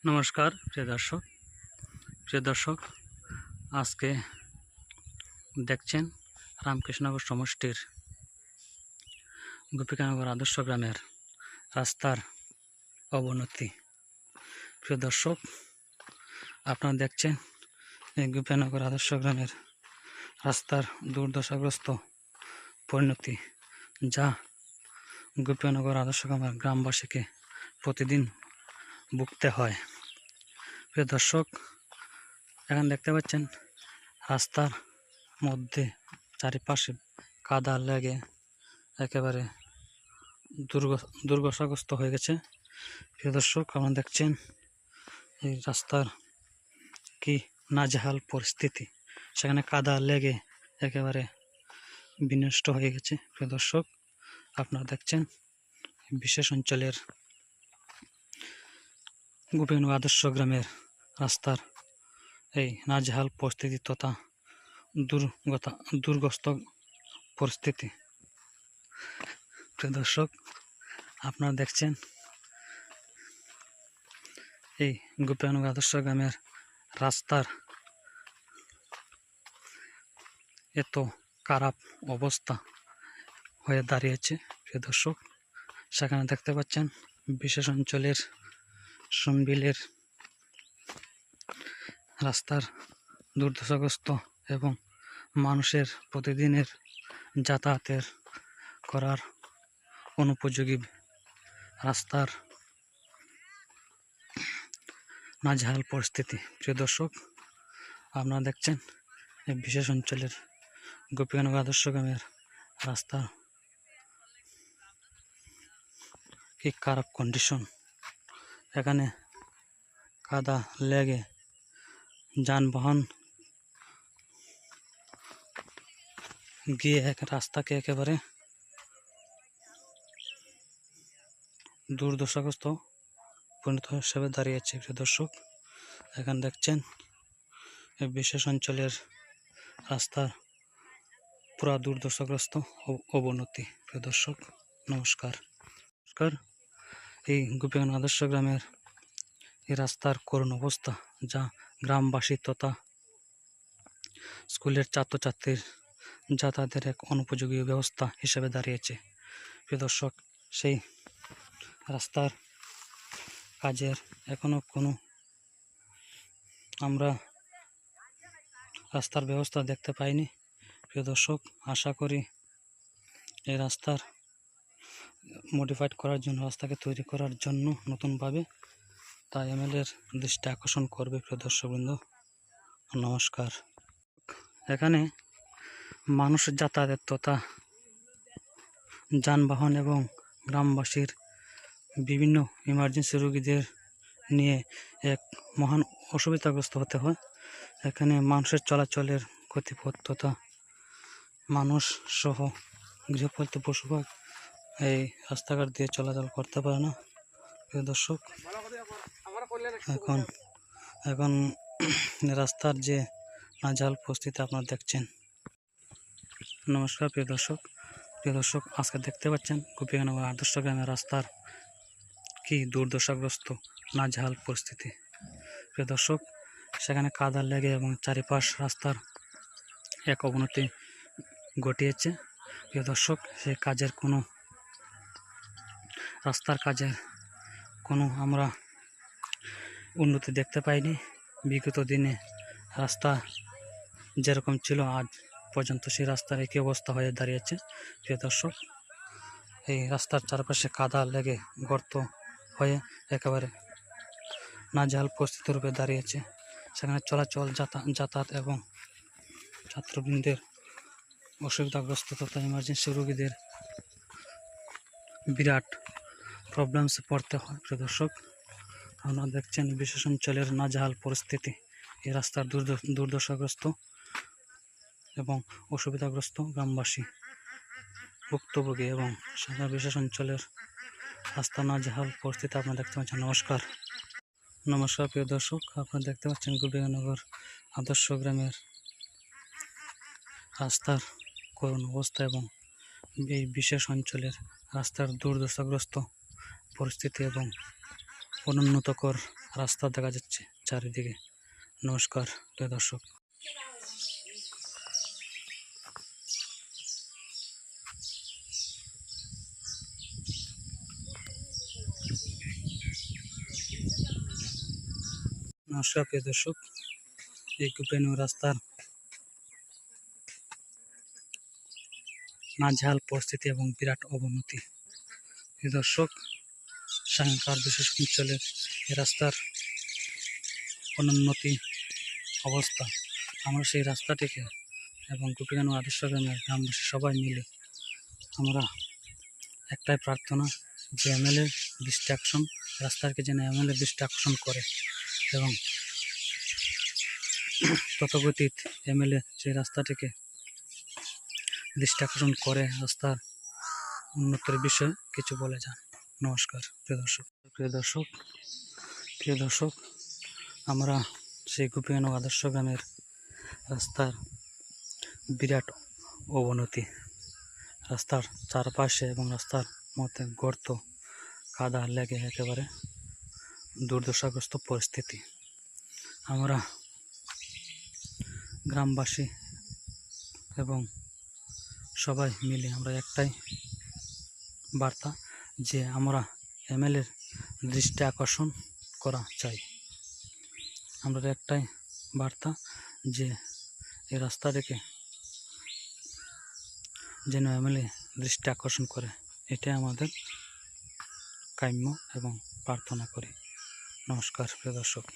নমস্কার প্রিয় দর্শক আজকে দেখছেন রামকৃষ্ণনগর সমষ্টির গোপীকানগর আদর্শ গ্রামের রাস্তার অবনতি। প্রিয় দর্শক, আপনারা দেখছেন এই গোপীকানগর আদর্শ গ্রামের রাস্তার দুর্দশাগ্রস্ত পরিণতি, যা গোপীকানগর আদর্শ গ্রামের গ্রামবাসীকে প্রতিদিন ভুগতে হয়। প্রিয় দর্শক, এখন দেখতে পাচ্ছেন রাস্তার মধ্যে চারিপাশে কাদা লেগে একেবারে দুর্দশাগ্রস্ত হয়ে গেছে। প্রিয় দর্শক, আপনারা দেখছেন এই রাস্তার কি নাজেহাল পরিস্থিতি, সেখানে কাদা লেগে একেবারে বিনষ্ট হয়ে গেছে। প্রিয় দর্শক, আপনারা দেখছেন বিশেষ অঞ্চলের গোপীকানগর আদর্শ গ্রামের রাস্তার এই নাজেহাল পরিস্থিতি তথা দুর্গস্ত পরিস্থিতি। প্রিয় দর্শক, আপনারা দেখছেন এই গোপীকানগর আদর্শ গ্রামের রাস্তার এত খারাপ অবস্থা হয়ে দাঁড়িয়েছে। প্রিয় দর্শক, সেখানে দেখতে পাচ্ছেন বিশেষ অঞ্চলের সনবিলের রাস্তার দুর্দশাগ্রস্ত এবং মানুষের প্রতিদিনের যাতায়াতের করার অনুপযোগী রাস্তার নাজেহাল পরিস্থিতি। প্রিয় দর্শক, আপনারা দেখছেন এই বিশেষ অঞ্চলের গোপীকানগর আদর্শ গ্রামের রাস্তা কি খারাপ কন্ডিশন। এখানে কাদা লেগে যানবাহন গিয়ে রাস্তাকে একেবারে দুর্দশাগ্রস্ত পরিণত হিসেবে দাঁড়িয়েছে। প্রিয় দর্শক, এখানে দেখছেন এই বিশেষ অঞ্চলের রাস্তার পুরা দুর্দশাগ্রস্ত অবনতি। প্রিয় দর্শক, নমস্কার। এই গোপীকানগর আদর্শ গ্রামের এই রাস্তার করুণ অবস্থা, যা গ্রামবাসী তথা স্কুলের ছাত্রছাত্রীর যাতায়াতের এক অনুপযোগী ব্যবস্থা হিসেবে দাঁড়িয়েছে। প্রিয় দর্শক, সেই রাস্তার কাজের এখনো কোনো আমরা রাস্তার ব্যবস্থা দেখতে পাইনি। প্রিয় দর্শক, আশা করি এই রাস্তার মডিফাইড করার জন্য, রাস্তাকে তৈরি করার জন্য নতুনভাবে তা এমএলএর দৃষ্টি আকর্ষণ করবে। প্রিয় দর্শকবৃন্দ, নমস্কার। এখানে মানুষের যাতায়াতের তথা যানবাহন এবং গ্রামবাসীর বিভিন্ন ইমার্জেন্সি রোগীদের নিয়ে এক মহান অসুবিধাগ্রস্ত হতে হয়। এখানে মানুষের চলাচলের গতিপথ তথা মানুষ সহ গৃহপালিত পশুপাখি এই রাস্তাঘাট দিয়ে চলাচল করতে পারে না। প্রিয় দর্শক, এখন রাস্তার যে নাজেহাল পরিস্থিতি আপনারা দেখছেন। নমস্কার প্রিয় দর্শক, আজকে দেখতে পাচ্ছেন গোপীকানগর আদর্শ গ্রামের রাস্তার কি দুর্দশাগ্রস্ত নাজেহাল পরিস্থিতি। প্রিয় দর্শক, সেখানে কাদা লেগে এবং চারিপাশ রাস্তার এক অবনতি ঘটিয়েছে। প্রিয় দর্শক, সেই রাস্তার কাজের কোনো আমরা উন্নতি দেখতে পাইনি। বিগত দিনে রাস্তা যেরকম ছিল, আজ পর্যন্ত সেই রাস্তার একই অবস্থা হয়ে দাঁড়িয়েছে। প্রিয় দর্শক, এই রাস্তার চারপাশে কাদা লেগে গর্ত হয়ে একেবারে নাজেহাল পরিস্থিতি রূপে দাঁড়িয়েছে। সেখানে চলাচল, যাতায়াত এবং ছাত্রবৃন্দের অসুবিধাগ্রস্ত তথা ইমার্জেন্সি রোগীদের বিরাট প্রবলেমসে পড়তে হয়। প্রিয় দর্শক, আপনারা দেখছেন বিশেষ অঞ্চলের নাজেহাল পরিস্থিতি, এই রাস্তার দুর্দশাগ্রস্ত এবং অসুবিধাগ্রস্ত গ্রামবাসী ভুক্তভোগী এবং সারা বিশেষ অঞ্চলের রাস্তা নাজেহাল পরিস্থিতি আপনারা দেখতে পাচ্ছেন। নমস্কার প্রিয় দর্শক, আপনারা দেখতে পাচ্ছেন গোপীকানগর আদর্শ গ্রামের রাস্তার করুণ অবস্থা এবং এই বিশেষ অঞ্চলের রাস্তার দুর্দশাগ্রস্ত পরিস্থিতি এবং অনুন্নতকর রাস্তা দেখা যাচ্ছে চারিদিকে। নমস্কার প্রিয় দর্শক। নমস্কার প্রিয় দর্শক, এই কুপেনু রাস্তার নাজেহাল পরিস্থিতি এবং বিরাট অবনতি। প্রিয় দর্শক, সায়ংকাল বিশেষ অঞ্চলের এই রাস্তার অনুন্নতি অবস্থা। আমরা সেই রাস্তাটিকে এবং কুপিগানু আদর্শ গ্রামের গ্রামবাসী সবাই মিলে আমরা একটাই প্রার্থনা যে এমএলএ দৃষ্টি আকর্ষণ, রাস্তাকে যেন এমএলএ দৃষ্টি আকর্ষণ করে এবং তথাকথিত এমএলএ সেই রাস্তাটিকে দৃষ্টি আকর্ষণ করে রাস্তার উন্নতির বিষয়ে কিছু বলে যান। নমস্কার প্রিয় দর্শক, আমরা সেই কুপিগানু আদর্শ গ্রামের রাস্তার বিরাট অবনতি। রাস্তার চারপাশে এবং রাস্তার মধ্যে গর্ত, কাদা লেগে একেবারে দুর্দশাগ্রস্ত পরিস্থিতি। আমরা গ্রামবাসী এবং সবাই মিলে আমরা একটাই বার্তা যে আমরা এমএলএর দৃষ্টি আকর্ষণ করা চাই। আমরা একটাই বার্তা যে এই রাস্তাটিকে যেন এমএলএ দৃষ্টি আকর্ষণ করে, এটাই আমাদের কাম্য এবং প্রার্থনা করি। নমস্কার প্রিয় দর্শক।